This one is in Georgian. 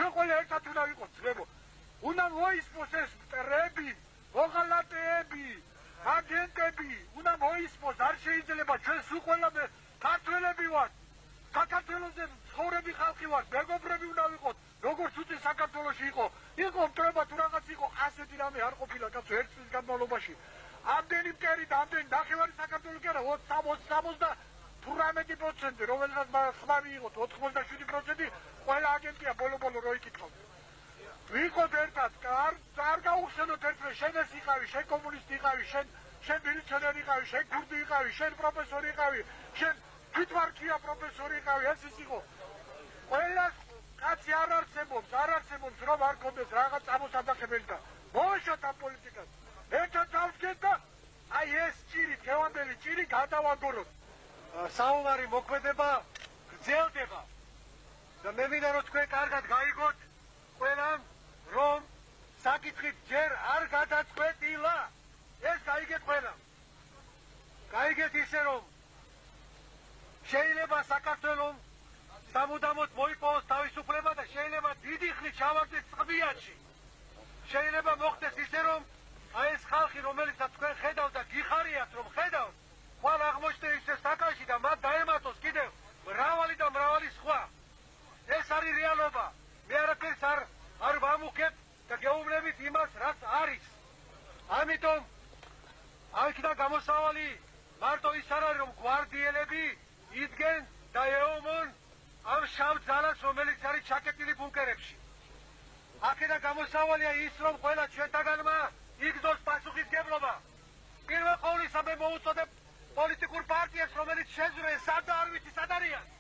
ჩვენ ყველა ერთად უნდა ვიყოთ ძმებო. უნდა მოისმოს ეს მტრები, მოღალატეები, აგენტები, უნდა მოისმოს, არ შეიძლება ჩვენ სულ ყველა ქართველები ვართ. საქართველოზე ცხოვრები ხალხი ვართ, მეგობრები უნდა ვიყოთ, როგორც უწი საქართველოში იყო მტრება თუ რაღაც იყო, ასეთი რამე არ ყოფილა კაცო ერთ წლის განმავლობაში. ამდენი მტერი და ამდენი ნახევარი საქართველო კი არა, 68%, რომელსაც ხმარი იყოთ 87%, ყველა აგენტია ბოლო-ბოლო რო იკითხავთ. ვიყოთ ერთად, არ გაუხსენოთ ერთმანეთს, შენ ეს იყავი, შენ კომუნისტი იყავი, შენ მილიციონერი იყავი, შენ ქურდი იყავი, შენ პროფესორი იყავი, შენ თვითმარქია პროფესორი იყავი, ეს ის იყო. ყველას კაცი არ არსებობს, რომ არ კონდეს რაღაც წამოსადახებელი და მოეშოთ ამ პოლიტიკას. ერთად დავდგეთ და აი ეს ჭირი, დღევანდელი ჭირი გადავაგოროთ. საუბარი მოქმედება გრძელდება და მე მინდა რომ თქვენ კარგად გაიგოთ ყველამ, რომ საკითხით ჯერ არ გადაწყვეტილა. ეს გაიგეთ ყველამ. გაიგეთ ისე რომ შეიძლება საქართველოს სამუდამოდ მოიპოვოს თავისუფლება და შეიძლება დიდი ხნით ჩავარდეთ წყბიანში. შეიძლება მოხდეს ისე რომ აი ეს ხალხი რომელიცაც თქვენ ხედავთ და გიხარიათ რომ ხედავთ, ხვალ აღმოჩნდეს ისე საკანში და მათ დაემატოს კიდევ მრავალი სხვა. ეს არის რეალობა. მე არაფერს არ ვამუქებ და გეუბნებით იმას, რაც არის. ამიტომ აქედან გამოსავალი მარტო ის არ არის რომ გვარდიელები იდგენ და ეომონ ამ შავ ძალას, რომელიც არის ჩაკეტილი ბუნკერებში. აქედან გამოსავალია ის რომ ყველა ჩვენთაგანმა იგრძნოს პასუხისმგებლობა. პირველ ყოვლისა მე მოუწოდებ პოლიტიკურ პარტიას, რომელიც შეძრეს სად და არ ვიცი სად არიან.